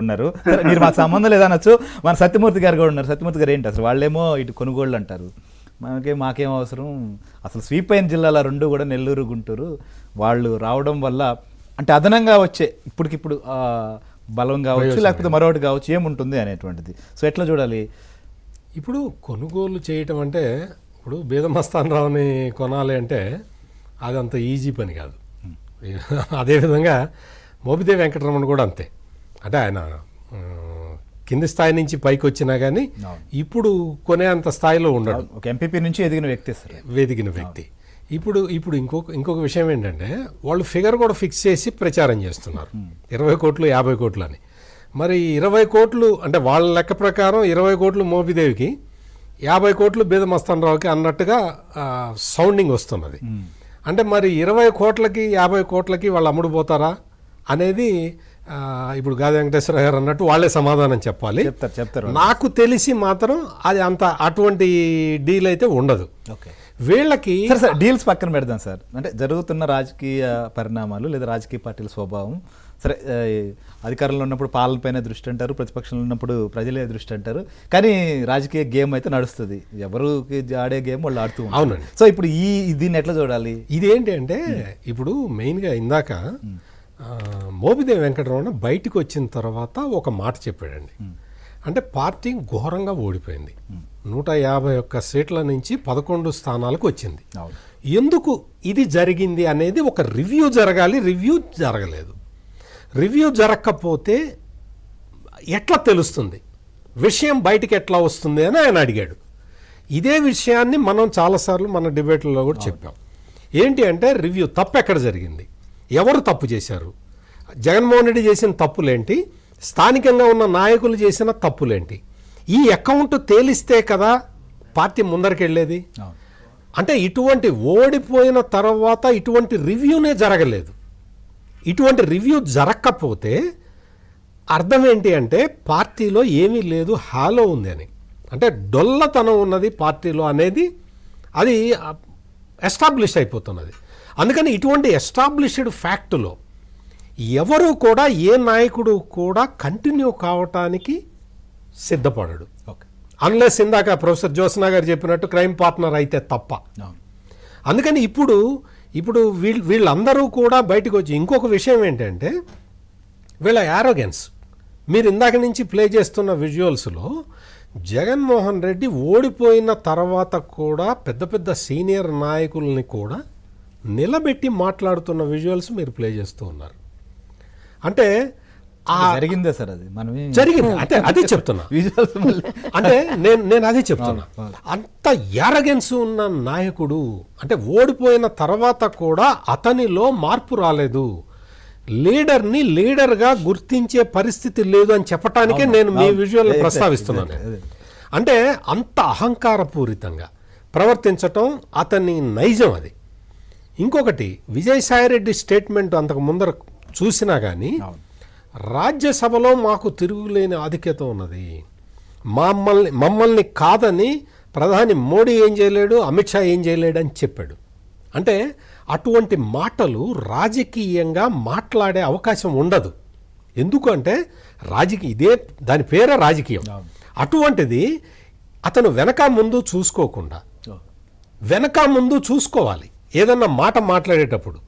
ఉన్నారు. మీరు మాకు సంబంధం లేదనొచ్చు. మన సత్యమూర్తి గారు కూడా ఉన్నారు. సత్యమూర్తి గారు ఏంటి అసలు వాళ్ళేమో ఇటు కొనుగోళ్ళు అంటారు, మాకేం అవసరం. అసలు స్వీప్ అయిన జిల్లాల రెండు కూడా నెల్లూరు గుంటూరు వాళ్ళు రావడం వల్ల అంటే అదనంగా వచ్చే ఇప్పటికిప్పుడు బలం కావచ్చు లేకపోతే మరొకటి కావచ్చు ఏముంటుంది అనేటువంటిది. సో ఎట్లా చూడాలి? ఇప్పుడు కొనుగోలు చేయటం అంటే ఇప్పుడు బీదమస్తాన్ రావుని కొనాలి అంటే అది అంత ఈజీ పని కాదు. అదేవిధంగా మోపిదేవి వెంకటరమణ కూడా అంతే. అంటే ఆయన కింది స్థాయి నుంచి పైకి వచ్చినా కానీ ఇప్పుడు కొనే అంత స్థాయిలో ఉండడు. ఒక ఎంపీపీ నుంచి ఎదిగిన వ్యక్తి. ఇప్పుడు ఇంకొక విషయం ఏంటంటే వాళ్ళు ఫిగర్ కూడా ఫిక్స్ చేసి ప్రచారం చేస్తున్నారు 20 కోట్లు 50 కోట్లు అని. మరి 20 కోట్లు అంటే వాళ్ళ లెక్క ప్రకారం 20 కోట్లు మోపిదేవికి 50 కోట్లు బీదమస్తాన్ రావుకి అన్నట్టుగా సౌండింగ్ వస్తున్నది. అంటే మరి 20 కోట్లకి 50 కోట్లకి వాళ్ళు అమ్ముడుపోతారా అనేది ఇప్పుడు గాది వెంకటేశ్వర గారు అన్నట్టు వాళ్ళే సమాధానం చెప్పాలి. చెప్తారు. నాకు తెలిసి మాత్రం అది అటువంటి డీల్ అయితే ఉండదు. వీళ్ళకి డీల్స్ పక్కన పెడదాం సార్. అంటే జరుగుతున్న రాజకీయ పరిణామాలు లేదా రాజకీయ పార్టీల స్వభావం సరే, అధికారంలో ఉన్నప్పుడు పాలనపైన దృష్టి అంటారు, ప్రతిపక్షంలో ఉన్నప్పుడు ప్రజలే దృష్టి అంటారు. కానీ రాజకీయ గేమ్ అయితే నడుస్తుంది, ఎవరికి ఆడే గేమ్ వాళ్ళు ఆడుతూ ఉంటారు. అవునండి. సో ఇప్పుడు దీన్ని ఎట్లా చూడాలి? ఇదేంటి అంటే ఇప్పుడు మెయిన్గా ఇందాక మోపిదేవి వెంకటరమణ బయటకు వచ్చిన తర్వాత ఒక మాట చెప్పాడండి. అంటే పార్టీ ఘోరంగా ఓడిపోయింది. 151 సీట్ల నుంచి 11 స్థానాలకు వచ్చింది. ఎందుకు ఇది జరిగింది అనేది ఒక రివ్యూ జరగాలి. రివ్యూ జరగలేదు. రివ్యూ జరగకపోతే ఎట్లా తెలుస్తుంది, విషయం బయటికి ఎట్లా వస్తుంది అని ఆయన అడిగాడు. ఇదే విషయాన్ని మనం చాలాసార్లు మన డిబేట్లలో కూడా చెప్పాం. ఏంటి అంటే రివ్యూ తప్పు ఎక్కడ జరిగింది, ఎవరు తప్పు చేశారు, జగన్మోహన్ రెడ్డి చేసిన తప్పులేంటి, స్థానికంగా ఉన్న నాయకులు చేసిన తప్పులేంటి, ఈ అకౌంట్ తేలిస్తే కదా పార్టీ ముందరికెళ్ళేది. అంటే ఇటువంటి ఓడిపోయిన తర్వాత ఇటువంటి రివ్యూనే జరగలేదు. ఇటువంటి రివ్యూ జరగకపోతే అర్థం ఏంటి అంటే పార్టీలో ఏమీ లేదు, హాలో ఉంది అని, అంటే డొల్లతనం ఉన్నది పార్టీలో అనేది అది ఎస్టాబ్లిష్ అయిపోతున్నది. అందుకని ఇటువంటి ఎస్టాబ్లిష్డ్ ఫ్యాక్టులో ఎవరు కూడా ఏ నాయకుడు కూడా కంటిన్యూ కావటానికి సిద్ధపడడు. అన్లెస్ ఇందాక ప్రొఫెసర్ జ్యోత్స్నా గారు చెప్పినట్టు క్రైమ్ పార్ట్నర్ అయితే తప్ప. అందుకని ఇప్పుడు వీళ్ళందరూ కూడా బయటకు వచ్చి ఇంకొక విషయం ఏంటంటే వీళ్ళ యారోగెన్స్. మీరు ఇందాక నుంచి ప్లే చేస్తున్న విజువల్స్లో జగన్మోహన్ రెడ్డి ఓడిపోయిన తర్వాత కూడా పెద్ద పెద్ద సీనియర్ నాయకుల్ని కూడా నిలబెట్టి మాట్లాడుతున్న విజువల్స్ మీరు ప్లే చేస్తూ ఉన్నారు. అంటే జరిగిందే సార్, అది మనమే జరిగింది. అంటే అదే చెప్తున్నా, అంటే నేను అదే చెప్తున్నా. అంత యారగెన్స్ ఉన్న నాయకుడు అంటే ఓడిపోయిన తర్వాత కూడా అతనిలో మార్పు రాలేదు, లీడర్ని లీడర్గా గుర్తించే పరిస్థితి లేదు అని చెప్పటానికే నేను మీ విజువల్ ప్రస్తావిస్తున్నాను. అంటే అంత అహంకారపూరితంగా ప్రవర్తించటం అతని నైజం అది. ఇంకొకటి విజయసాయిరెడ్డి స్టేట్మెంట్ అంతకు ముందర చూసినా కానీ రాజ్యసభలో మాకు తిరుగులేని ఆధిక్యత ఉన్నది, మమ్మల్ని కాదని ప్రధాని మోడీ ఏం చేయలేడు, అమిత్ షా ఏం చేయలేడు అని చెప్పాడు. అంటే అటువంటి మాటలు రాజకీయంగా మాట్లాడే అవకాశం ఉండదు. ఎందుకంటే ఇదే దాని పేరే రాజకీయం. అటువంటిది అతను వెనక ముందు చూసుకోవాలి ఏదన్నా మాట మాట్లాడేటప్పుడు.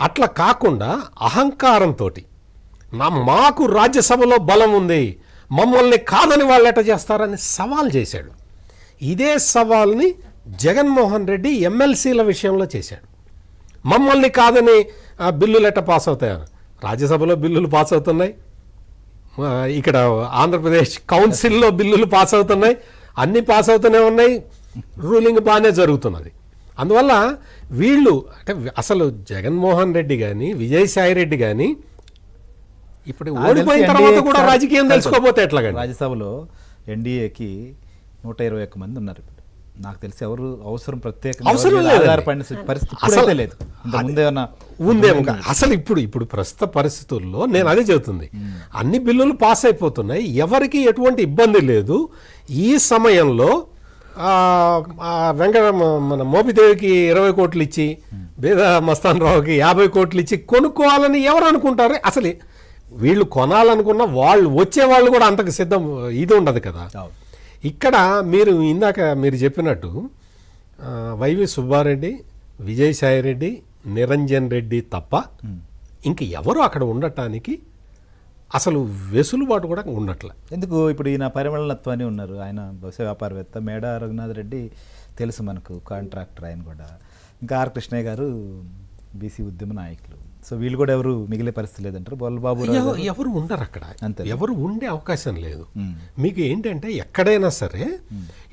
అట్లా కాకుండా అహంకారంతో మాకు రాజ్యసభలో బలం ఉంది, మమ్మల్ని కాదని వాళ్ళు ఎట్ట చేస్తారని సవాల్ చేశాడు. ఇదే సవాల్ని జగన్మోహన్ రెడ్డి ఎమ్మెల్సీల విషయంలో చేశాడు. మమ్మల్ని కాదని బిల్లులు ఎట్ట పాస్ అవుతాయని. రాజ్యసభలో బిల్లులు పాస్ అవుతున్నాయి, ఇక్కడ ఆంధ్రప్రదేశ్ కౌన్సిల్లో బిల్లులు పాస్ అవుతున్నాయి, అన్నీ పాస్ అవుతూనే ఉన్నాయి, రూలింగ్ బాగానే జరుగుతున్నది. అందువల్ల వీళ్ళు అంటే అసలు జగన్మోహన్ రెడ్డి కానీ విజయసాయి రెడ్డి కానీ ఇప్పుడు ఓడిపోయిన తర్వాత కూడా రాజకీయం తెలుసుకోపోతే ఎట్లా? రాజ్యసభలో ఎన్డీఏకి 121 మంది ఉన్నారు. ఇప్పుడు నాకు తెలిసి ఎవరు అవసరం పరిస్థితి లేదు. ఉందేమో అసలు ఇప్పుడు ప్రస్తుత పరిస్థితుల్లో నేను అదే చెబుతుంది. అన్ని బిల్లులు పాస్ అయిపోతున్నాయి, ఎవరికి ఎటువంటి ఇబ్బంది లేదు. ఈ సమయంలో మన మోపిదేవికి 20 కోట్లు ఇచ్చి బీదమస్తాన్ రావుకి 50 కోట్లు ఇచ్చి కొనుక్కోవాలని ఎవరు అనుకుంటారు? అసలు వీళ్ళు కొనాలనుకున్న వాళ్ళు వచ్చే వాళ్ళు కూడా అంతకు సిద్ధం ఇది ఉండదు కదా. అవును. ఇక్కడ ఇందాక మీరు చెప్పినట్టు వైవి సుబ్బారెడ్డి, విజయసాయిరెడ్డి, నిరంజన్ రెడ్డి తప్ప ఇంక ఎవరు అక్కడ ఉండటానికి అసలు వెసులుబాటు కూడా ఉండట్లే. ఎందుకు ఇప్పుడు ఈయన పరిమళనత్వాన్ని ఉన్నారు, ఆయన బహుశా వ్యాపారవేత్త. మేడ రఘునాథ్ రెడ్డి తెలుసు మనకు, కాంట్రాక్టర్ ఆయన కూడా. ఇంకా ఆర్ కృష్ణయ్య గారు బీసీ ఉద్యమ నాయకులు. సో వీళ్ళు కూడా ఎవరు మిగిలే పరిస్థితి లేదంటారు. బొల్లబాబు ఎవరు ఉండరు అక్కడ, అంతే. ఎవరు ఉండే అవకాశం లేదు. మీకు ఏంటంటే ఎక్కడైనా సరే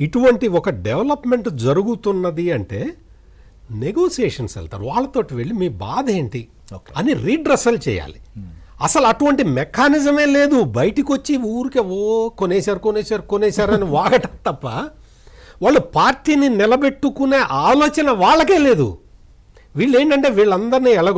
ఇటువంటి ఒక డెవలప్మెంట్ జరుగుతున్నది అంటే నెగోసియేషన్స్ వెళ్తారు, వాళ్ళతోటి వెళ్ళి మీ బాధ ఏంటి అని రీడ్రెసల్ చేయాలి. అసలు అటువంటి మెకానిజమే లేదు. బయటికి వచ్చి ఊరికే కొనేశారు అని వాగటం తప్ప వాళ్ళు పార్టీని నిలబెట్టుకునే ఆలోచన వాళ్ళకే లేదు. వీళ్ళు ఏంటంటే వీళ్ళందరినీ